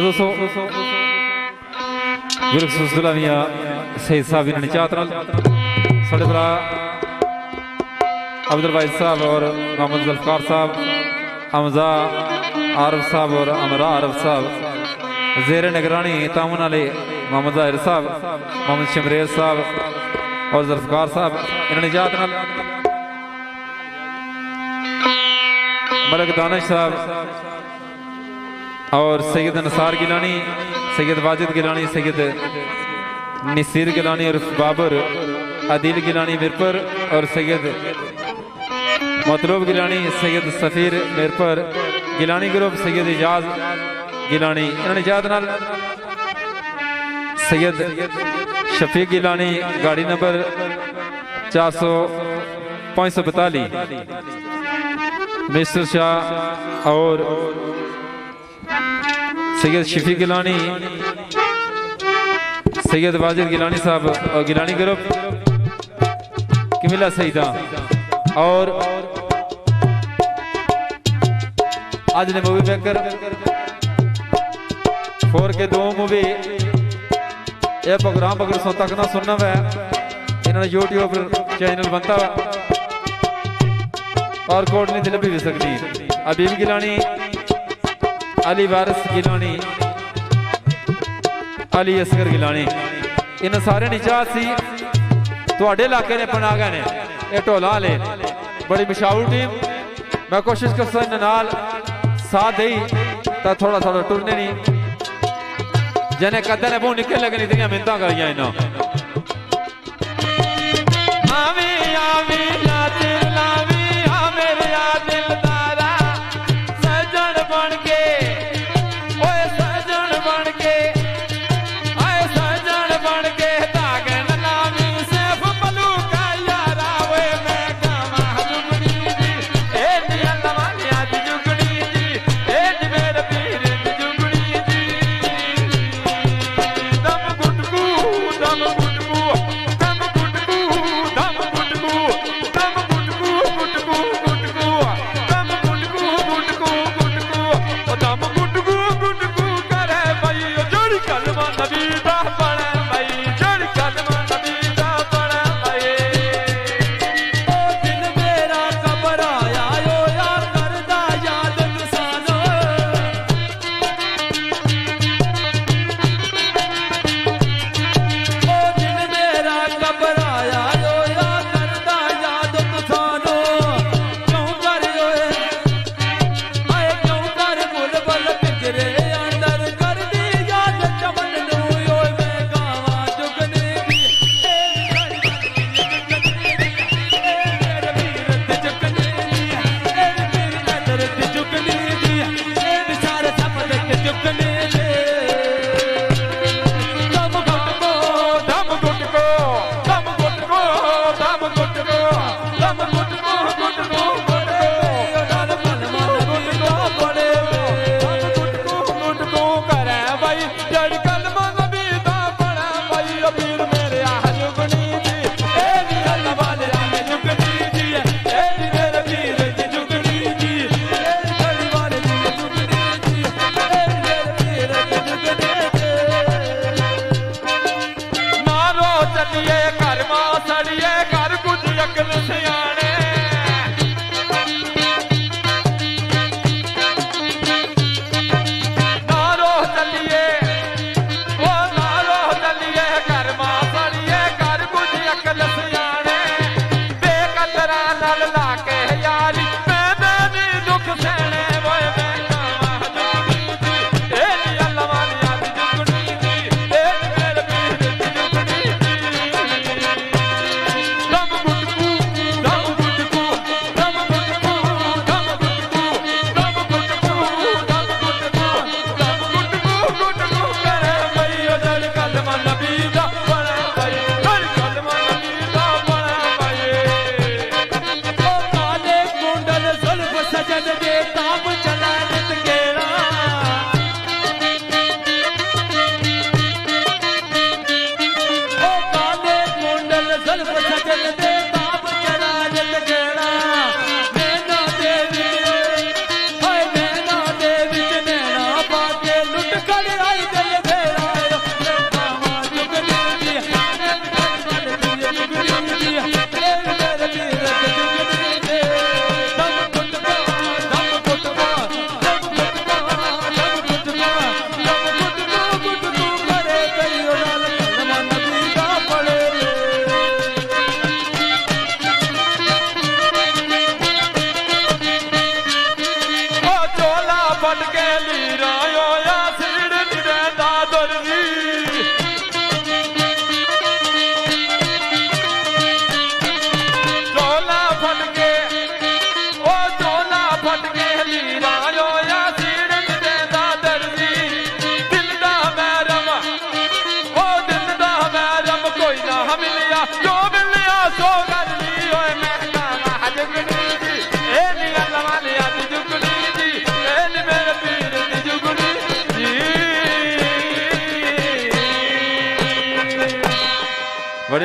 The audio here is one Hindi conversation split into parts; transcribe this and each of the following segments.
दोस्तों गुरसुलमिया शहीद साहब इन्होंने चाहत साढ़े भरा अब्दुल वाहिद साहब और मोहम्मद जुल्फकार साहब, हमजा आरफ साहब और अमरा आरफ साहब, जेर निगरानी तामुन अली मोहम्मद ज़ाहिर साहब, मोहम्मद शमरेज साहब और जुल्फकार साहब इन्होंने चाहत मलक दानिश साहब और सैयद नसार गिलानी, सैयद वाजिद गिलानी, सैयद नसीर गिलानी और बाबर आदिल गिलानी मिरपुर और सैयद मतलूब गिलानी, सैयद सफ़ीर मिरपुर गिलानी ग्रुप, सैयद इजाज गिलानी इन्होंने याद नाल सैयद शफीक गिलानी गाड़ी नंबर 442 मिस्टर शाह और सैयद शफीक गिलानी, सैयद वाजिद गिलानी साहब और गिलानी ग्रुप किमिला सईदा और आज ने मूवी मेकर 4 के 2 मूवी ये प्रोग्राम अगर सो तक ना सुनना है इन्होंने यूट्यूब चैनल बनता और कोड नहीं दिल भी सकती। अबीब गिलानी, अली वारिस गिलानी, अली असगर गिलानी इन सारे निचात सी तुहाडे इलाके ने बना गए ने ये ढोला ले बड़ी मशाहूर टीम। मैं कोशिश करता इन नाल साथ दे तो थोड़ा थोड़ा टुरने नहीं जने कदे ने बहुत निकल लगे नहीं मिन्नत करियां इन्हों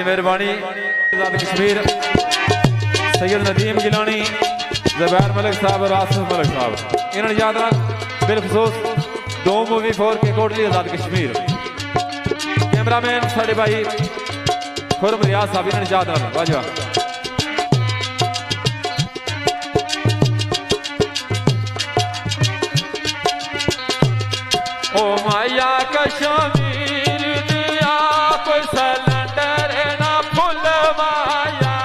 मेहरबानी आजाद कश्मीर सैयद नदीम गिलानी ज़ुबैर मलिक साहब और आसिफ मलिक साहब इन्होंने याद रख बिलखसूस 2 मूवी 4 के कोटली आजाद कश्मीर कैमरामैन साढ़े भाई खुरम रियाज साहब इन्होंने याद रख वाजवा ओ माया कश्मीर दिया कोई सिलेंडर ना फुल माया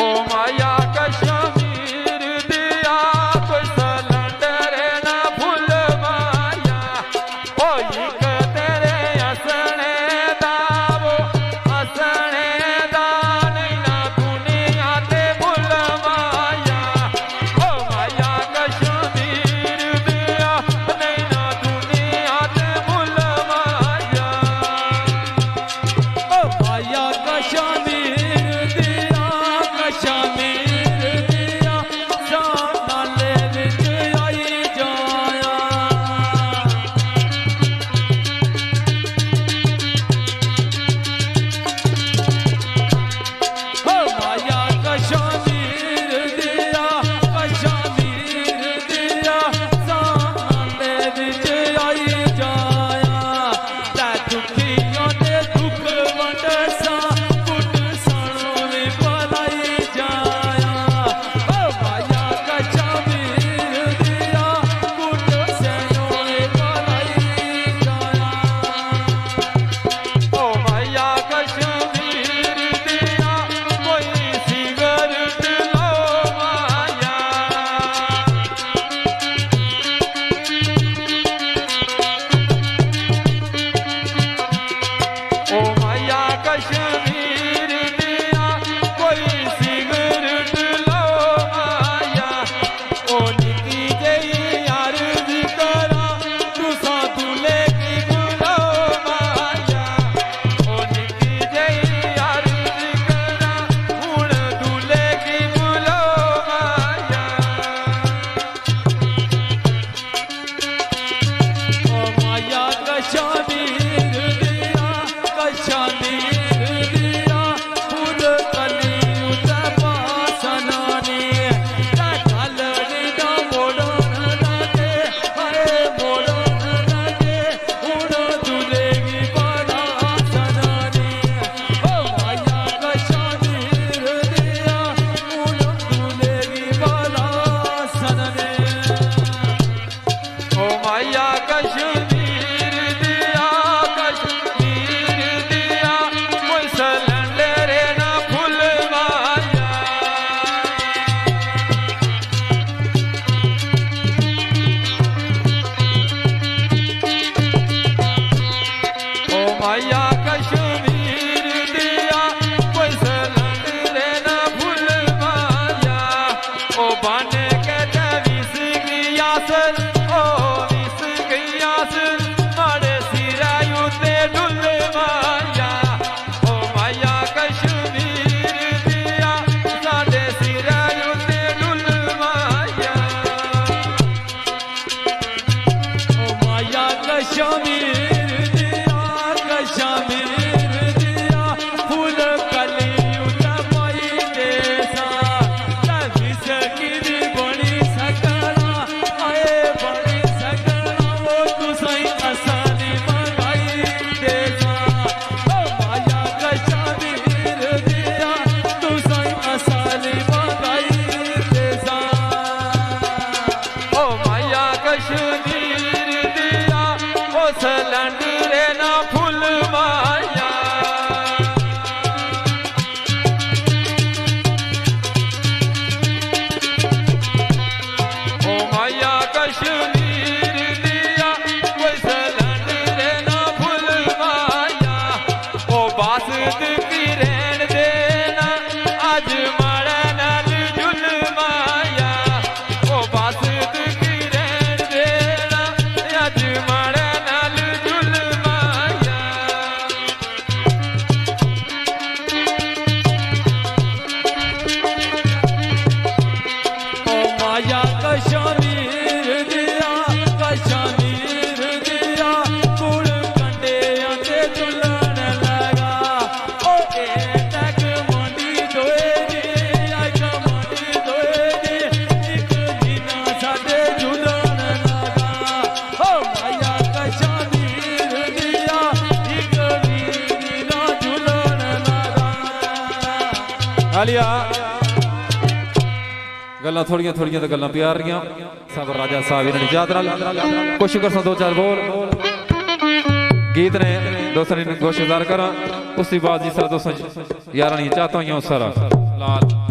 ओ माया कश्मीर दिया कोई सिलेंडर ना फुल माया ओ एक तेरे हसने दावो हसने Kashmir लालिया गल्लां थोड़ियां थोड़ियां तो गल्लां प्यार दियां सब राजा साहब इन्होंने याद नाल कोशिश कर दो चार बोल गीत ने दोस्तों ने गोशदार करा उसके बाद जिस तरह दोस्तों यार नहीं चाहता हूँ उस तरह लाल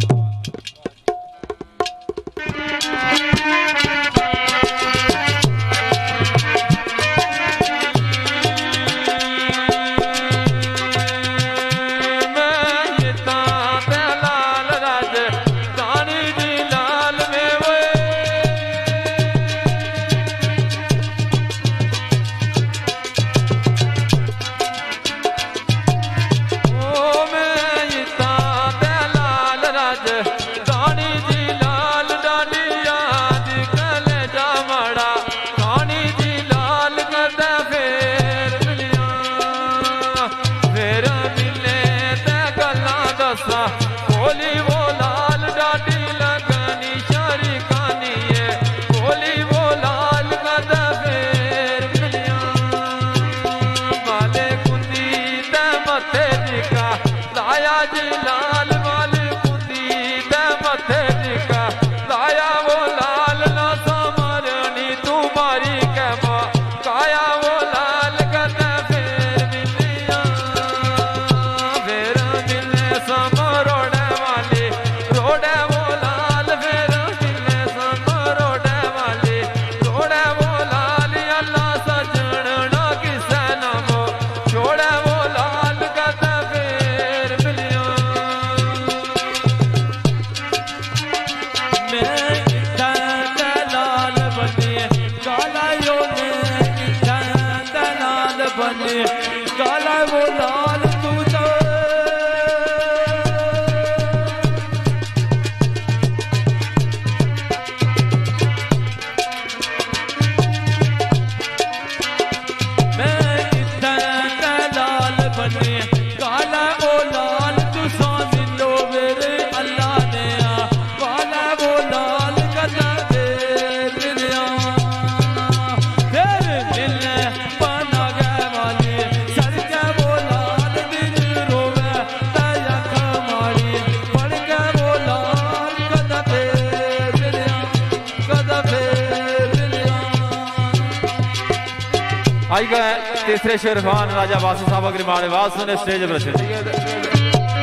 आई गए तीसरे शेरखान राजा वासु साहब अग्रिमाल आवाज सुने स्टेज पर रखे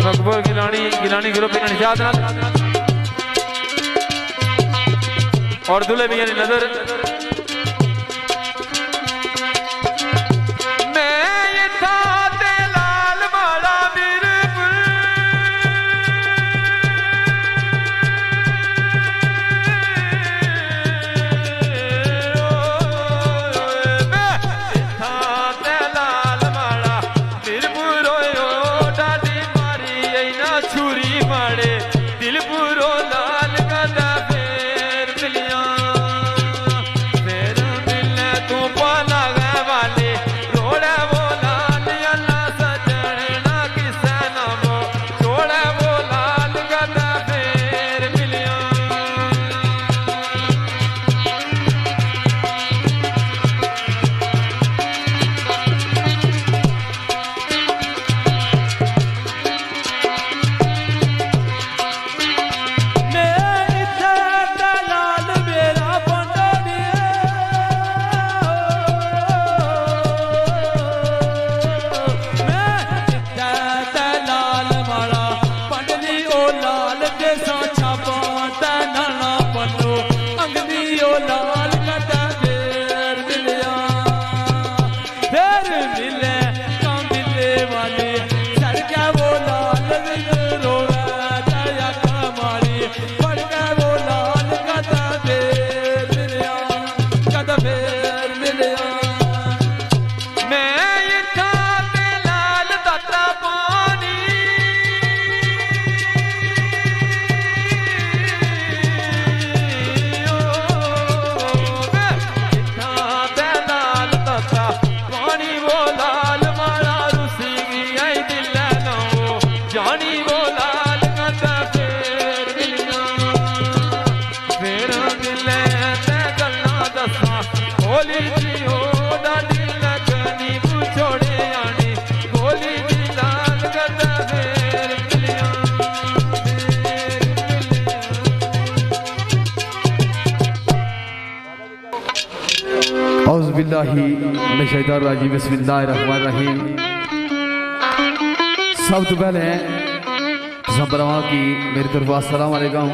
मकबूल गिलानी ग्रुप इन्होंने याद और दुल्हे मियां की नजर औज़ुबिल्लाहि बिस्मिल्लाहिर्रहमानिर्रहीम। सब तो पहले ज़बरवा की मेरी तरफ अस्सलाम वालेकुम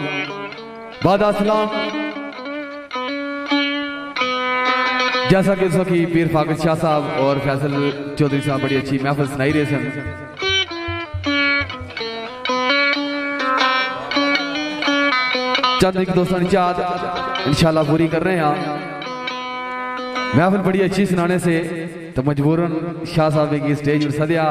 बाद अस्सलाम। जैसा कि उसकी पीर फाकिर शाह साहब और फैसल चौधरी साहब बड़ी अच्छी महफिल सुनाई रहे सन। चंद एक दोस्तों की चाहत इंशाल्लाह पूरी कर रहे हैं। महफिल बड़ी अच्छी सुनाने से तो मजबूरन शाह साहब की स्टेज पर सदिया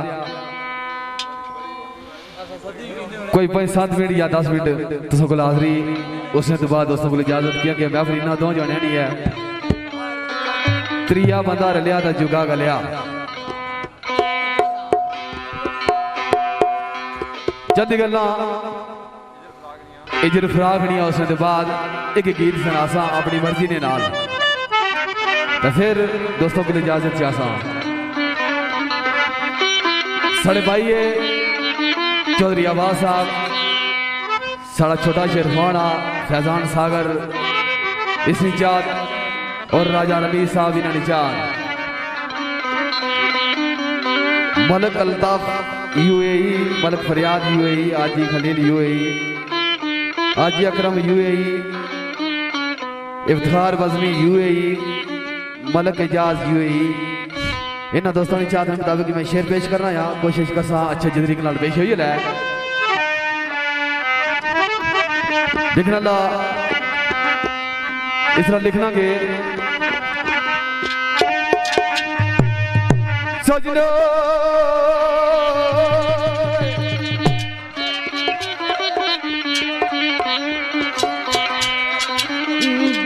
कोई 5-7 मिनट या 10 मिनट तुम को हाजरी उसने तो बाद दोस्तों को इजाजत किया कि महफिल इन्ना दो जाने नहीं है। त्रिया बंदा रलिया तो जुगा गलिया। जद गल्ला इजर फराक नहीं उसने तो बाद एक गीत सुनासा अपनी मर्जी ने नाल तो फिर दोस्तों के लिए इजाजत चाहता साढ़े भाई चौधरी आवाज साहब साड़ा छोटा शेरफाना फैजान सागर इस निचात और राजा रमीज साहब इन्हें निचात मलक अल्ताफ यूएई मलक फरियाद यूएई आजी खलील यूएई आजी अकरम यूएई इफ्तार बज़मी यूएई मलक एजाज यूएई। इन्होंने दोस्तों की चाहत मुताबिक मैं शेर पेश करना या कोशिश करसा अच्छे जदरी के पेश हो लै लिखना ला इस तरह लिखना के सजनो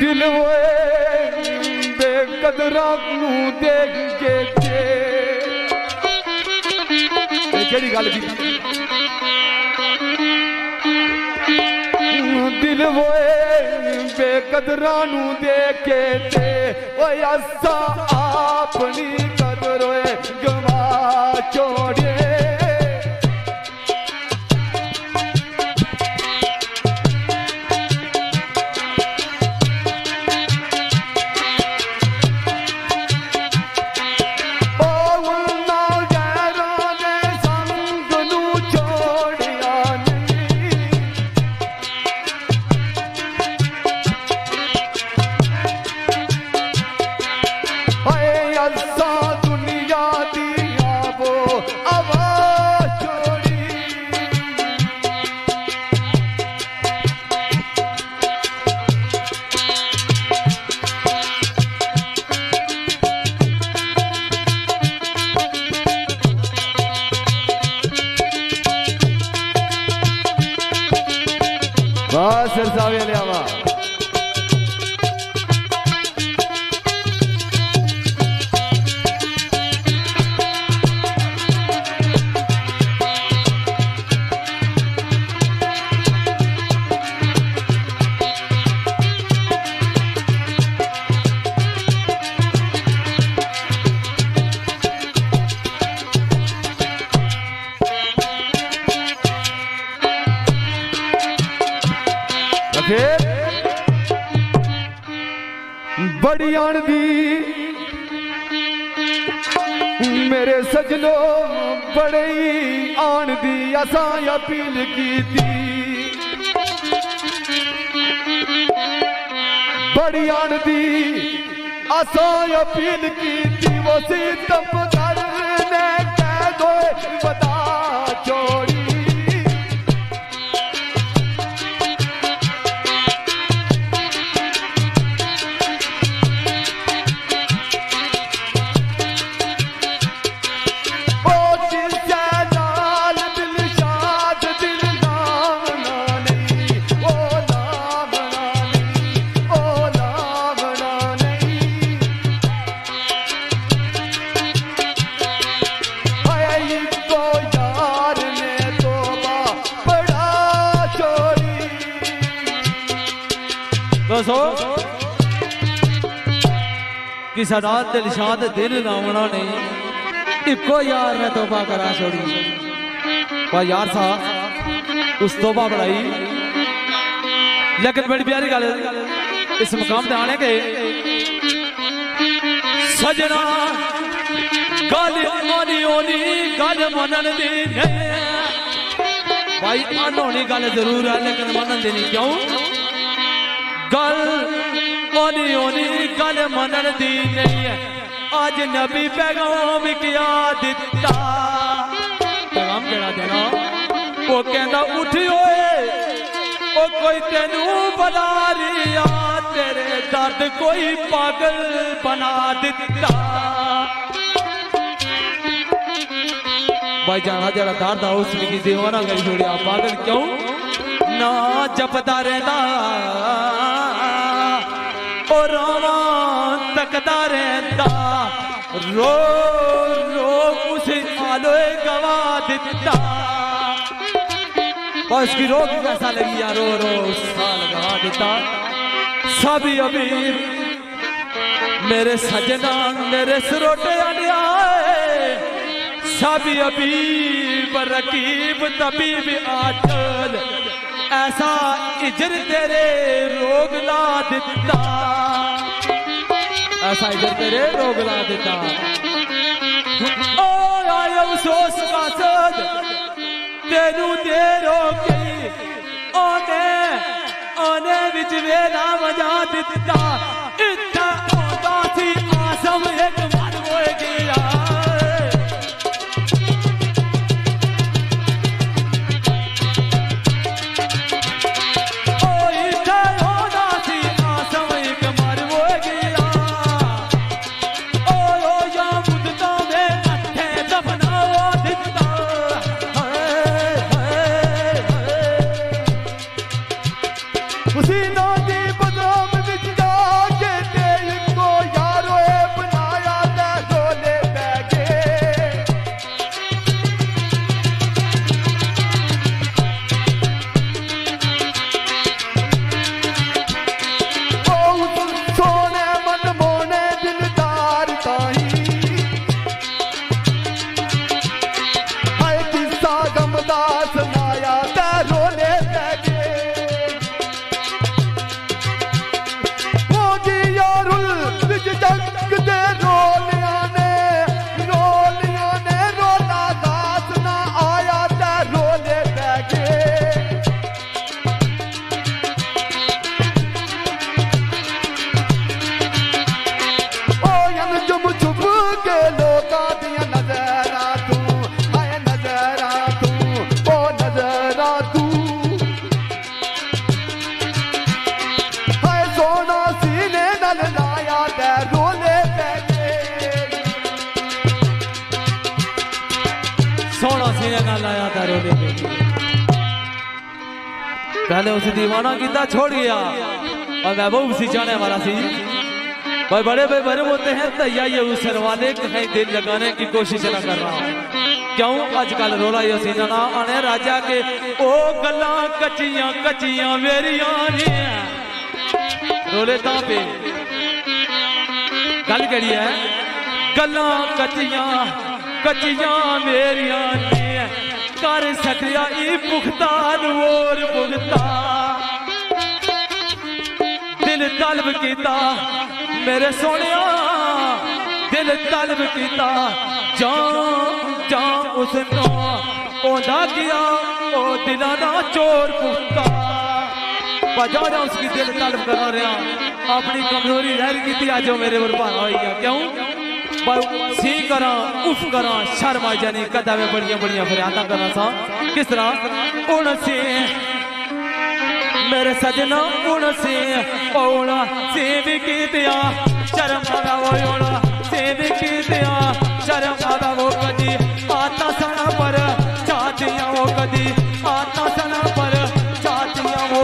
दिल बेकदरा देख के केड़ी गल की दिल वोए बेकदरा देख के असा अपनी कदर गवा छोड़े। सिर सावे लिया बड़ी आन दी मेरे सजनो बड़े आन दी असा अपील की थी। बड़ी आन दी असा अपील की थी वो सितम करने कह दो बता छोड़ी। कि सदात दिलशाद दिल रावणा ने इको यार ने तोबा करा छोड़ी। पर यार साहब उस तोबा बढ़ाई लेकिन बड़ी प्यारी गल इस मुकाम पे आने के सजना गल आनी ओनी गल मनन दी नहीं भाई अनहोनी गल जरूर है लेकिन मनन दी नहीं क्यों गल आनी ओनी गल मनन दी नहीं है आज नबी पैगाम क्या दिता पैगाम केड़ा देना वो कहना उठियो ओ कोई तेनू बना रिया तेरे दर्द कोई पागल बना दिता भाई जाना जरा दर्द आ उसने की दीवाना कर छोड़िया पागल क्यों ना जपदा रहता और रोवा तकदा रहता रो रो उसे आलोए गवा दिता बस की रोक कैसा लगी यार रो रो साल गवा देता सभी अभी मेरे सजना मेरे सरोटे आए सभी अभी रकीब तबीब आठल ऐसा इजर तेरे रोग ला देता ऐसा इजर तेरे रोग ला देता ओ आयो सोच का सद तेनू दे रोके ओने ओने विच वेला वजा दिता इत्था ओदा सी आसम एक मन होए गया ओ इत्था ओदा सी आसम एक मन होए गया ओ या मुद्दा में अठे दफना दिता उसी नदी बदाम विच जाके तेल को यारो बनाया ते डोले बैगे ओ सोने मन मोने दिलदार ताही हाय किस्सा गमदा सुनाया ते रोले बैगे जग दे रोलिया ने रोला दास ना आया ते रोले बैगे ओ यन जुम चुप के लोका दिया नजरा तू आए नजरा तू ओ नजरा तू हाय सोना सीने नल लाया ते रोले बैगे सोना सीने नल लाया ते रोले बैगे पहले उसे दीवाना कितना छोड़ गया और महबूब सी जाने वाला सी भाई बड़े होते हैं तैया ये उस सरवाले कहीं दिल लगाने की कोशिश न कर रहा हूं क्यों आजकल रोला ये सीना ना आने राजा के ओ गल्ला कच्चियां कच्चियां मेरिया ने रोले ता पे गल करी है गल्ला कच्चियां कच्चियां मेरिया ने कर सकिया ई पुख्ता नूर पुख्ता दिल तलब कीता मेरे सोनिया दिल तलब कीता जान जान उसनो ओदा किया ओ दिला दा चोर पुख्ता बजा जा उसकी दिल तलब कर रहा अपनी कमजोरी जाहिर की आज मेरे बर्बाद हो गया क्यों सी करा उफ करा शर्म आ जानी कदा में बड़िया बड़िया फरियादा करना सा किस तरह उन से मेरे सजना उन से ओना से भी की दिया शर्म आदा वो ओना से भी की दिया शर्म आदा वो कदी आता सना पर चाहतियां वो कदी आता सना पर चाहतियां वो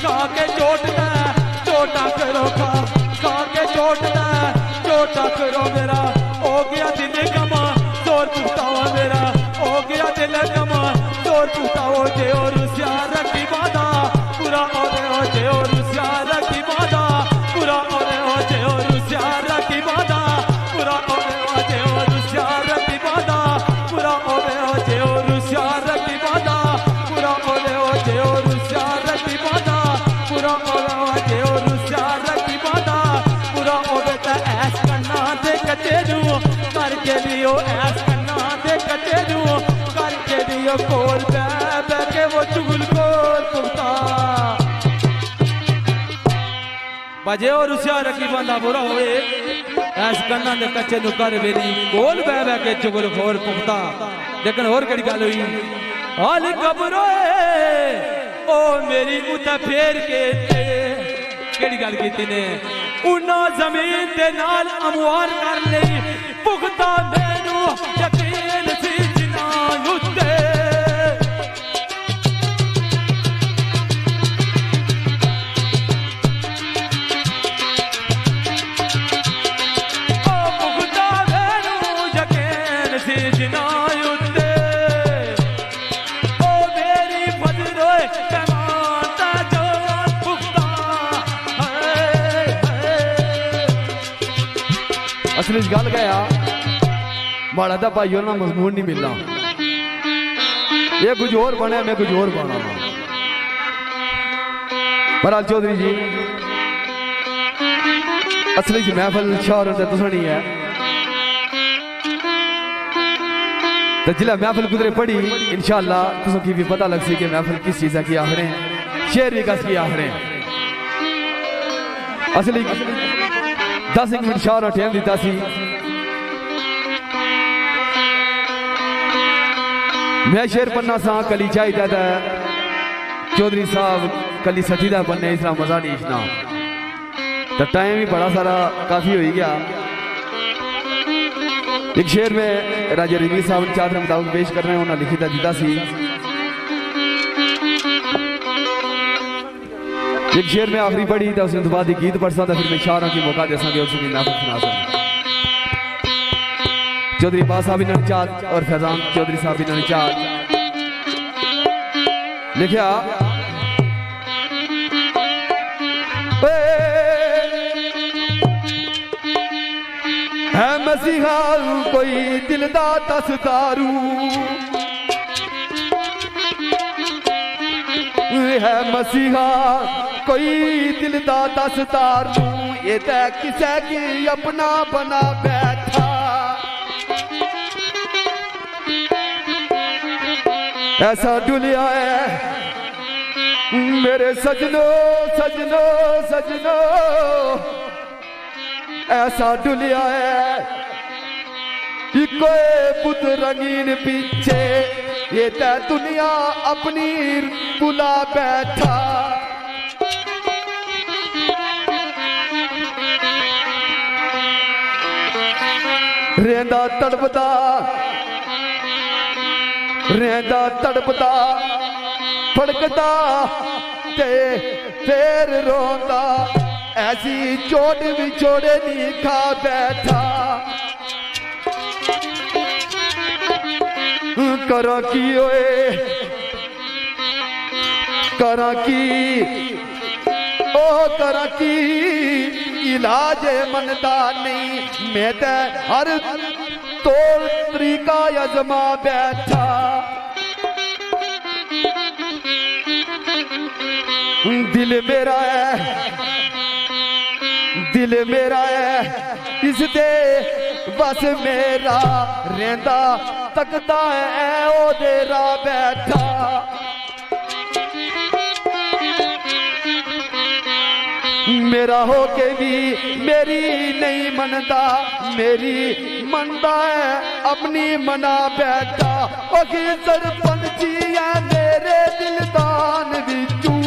का के चोटता चोटा करो का के चोटता चोटा करो मेरा हो गया दिल कमा तोर पुतावा मेरा हो गया दिल कमा तोर पुताओ जे और सियार की बादा पूरा हो जे और सियार की बादा पूरा हो जे और सियार की बादा पूरा हो जे और सियार की बादा पूरा हो जे और सियार की बादा पूरा हो जे और सियार की बादा पूरा हो जे और सियार की बादा पूरा हो ऐस करना दे दियो ऐस कन्ना दे कच्चे जू करके दियो कोल बह के वो चुगल कोल पुगता बजे और उसिया रखी बंदा बुरा होए ऐस कन्ना दे कच्चे नु कर वेरी कोल बह के चुगल खोर पुगता लेकिन और केड़ी गल हुई हाल घबरोए ओ मेरी उता फेर के केड़ी गल कीती ने उन्ना जमीन दे नाल अमवार कर लई पुगता मैनू यकीन सी जिनान उत्ते असली गल गया माड़ा दा भाइयों ना मजमून नहीं मिलना ये कुछ और बने मैं कुछ और बना बहरहाल चौधरी जी असली जी महफल शहर तो सुनी है तो जिला महफल गुजरे पड़ी इंशाअल्लाह तुम की भी पता लग सी कि महफल किस चीज़ की आखरे शेर भी कस की आखरे असली 10 मिनट शाह टाइम दिता सी मैं शेर पन्ना सा कली चाहिए था चौधरी साहब कली सठी का बनने इसरा मजा नहीं इसना तो टाइम भी बड़ा सारा काफी हो गया एक शेर में राजा रमीज साहब ने चाहते मुताबिक पेश कर रहे हैं उन्होंने लिखी था दिता सी एक शेर में आखिरी पढ़ी तो उसके बाद गीत पढ़सा था फिर मैं शाहरा की मौका दे सके उसकी महफिल सुना सके चौधरी बास साहब ने चाँद और फैजान चौधरी साहब ने चाँद लिखा है मसीहा कोई दिल दा दसदारू है मसीहा कोई दिल दा दसदारू ये तो किसे की अपना बना बैठा ऐसा डुलिया है मेरे सजनो सजनो सजनो ऐसा डुलिया है कोई पुत रंगीन पीछे ये तो दुनिया अपनी बुला बैठा रेंदा तड़पदा रेंदा तड़पदा फड़कदा ते फिर रोंदा ऐसी चोट भी छोड़े नहीं खा बैठा करा की ओए करा की ओ करा की इलाज मनदा नहीं मैं ते हर तौर तरीका अजमा बैठा दिल मेरा है दिल मेरा है इस दे बस मेरा रेंदा तकदा है ओ देरा बैठा मेरा होके भी मेरी नहीं मनदा मेरी मनदा है अपनी मना बैठा ओ कि सरपंची है मेरे दिलदान विचू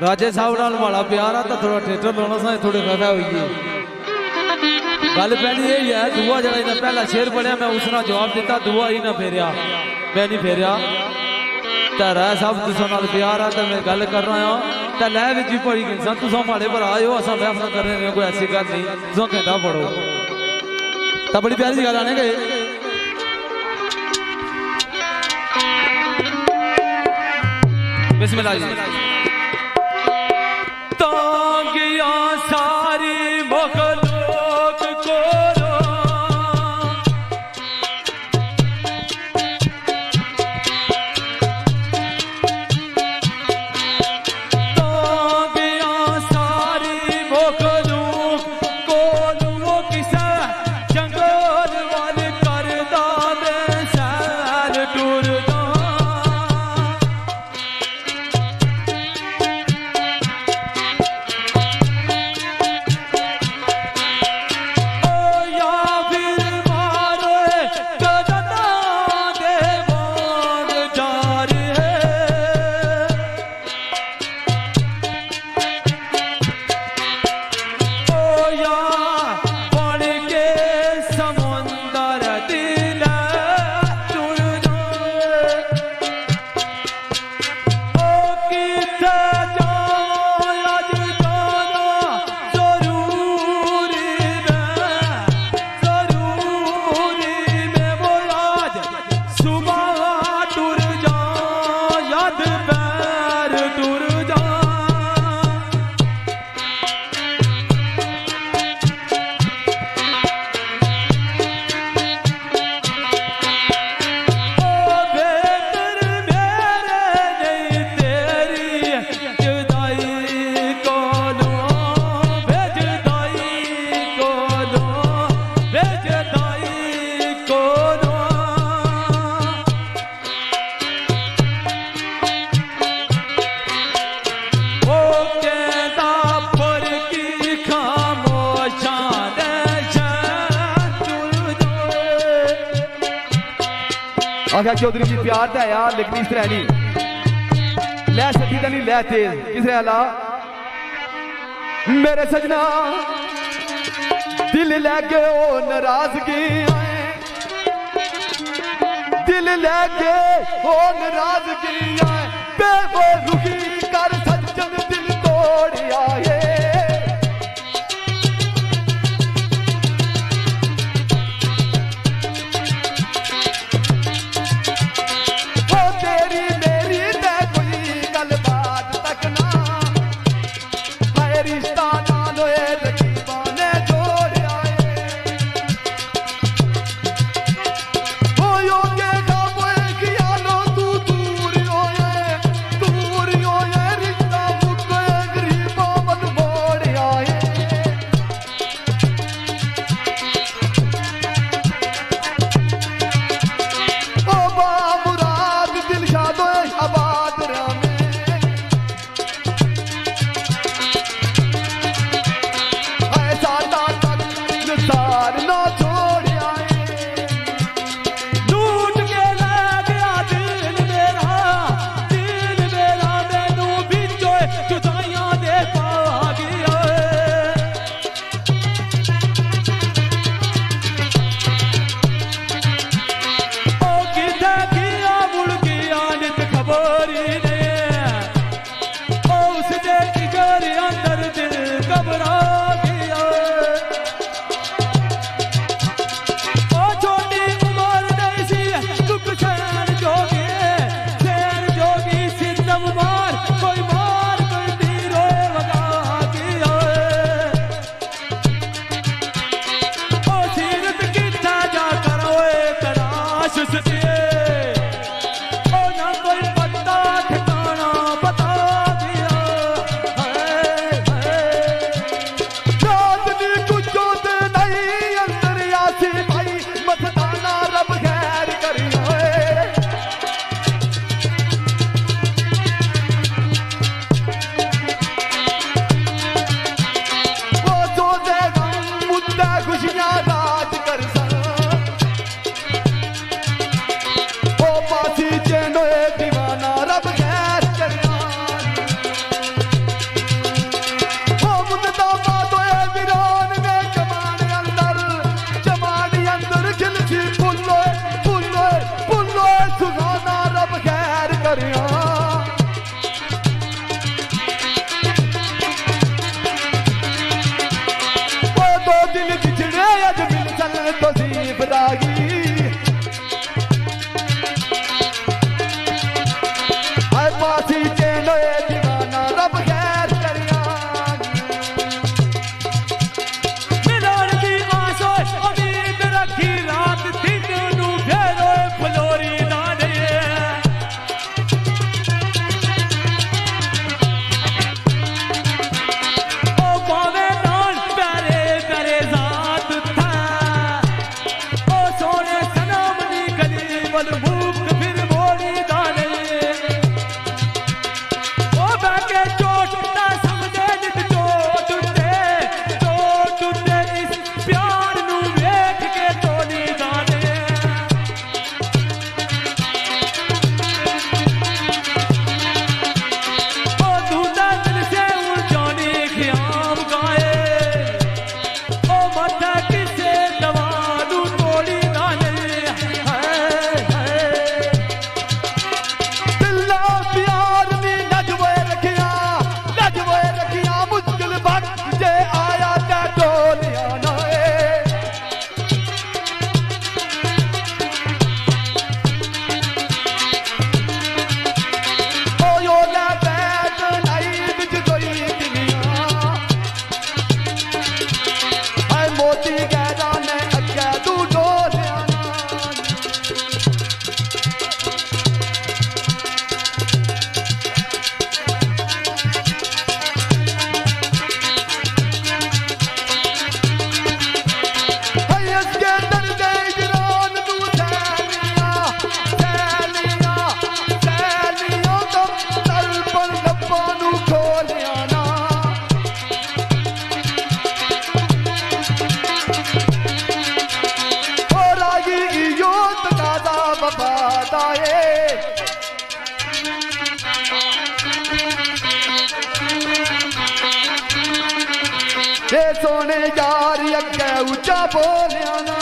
राजे साहब नाल वाला प्यार आ तो थोड़ा थिएटर लाना सा थोड़े खफा हुई है गल पहली यही है दुआ जरा इन्हें पहला शेर पढ़िया मैं उसने जवाब दिता दुआ ही ना फेरिया मैं नहीं फेरिया तो राय साहब तुसा नाल प्यार आ तो मैं गल कर रहा हूँ तो लै भी पढ़ी गई तुसा माड़े पर आयो असा महफल कर रहे हैं कोई ऐसी गल नहीं तुसा घंटा पढ़ो तो बड़ी प्यारी गल आने गए बिस्मिल्लाह जी। तांगिया सारी मखलूक को आखिया चौधरी जी प्यार तो है यार लेकिन इस तरह नहीं लै सकी तो नहीं लै तेज किस तरह ला मेरे सजना दिल लैके ओ नाराजगी दिल लैके ओ नाराजगी बेवो रुखी कर सज्जन दिल तोड़ आए बल भूख फिर बोली दाने ओ बैके चोट ना समझे नित चोट उत्ते इस प्यार नू वेख के तोली दाने ओ दूधा दिल से उलझाने ख्याम गाए ओ मथा किसे दवा नू तोली दाने दिल्ला प्यार नी नजवे रखिया मुश्किल वक्त जे आया ते टोलिया ना ओ यो ले बैठ नहीं बिच कोई दुनिया है मोती गहरा ने अगे तू टोलिया सोने यार अगे ऊंचा बोलिया ना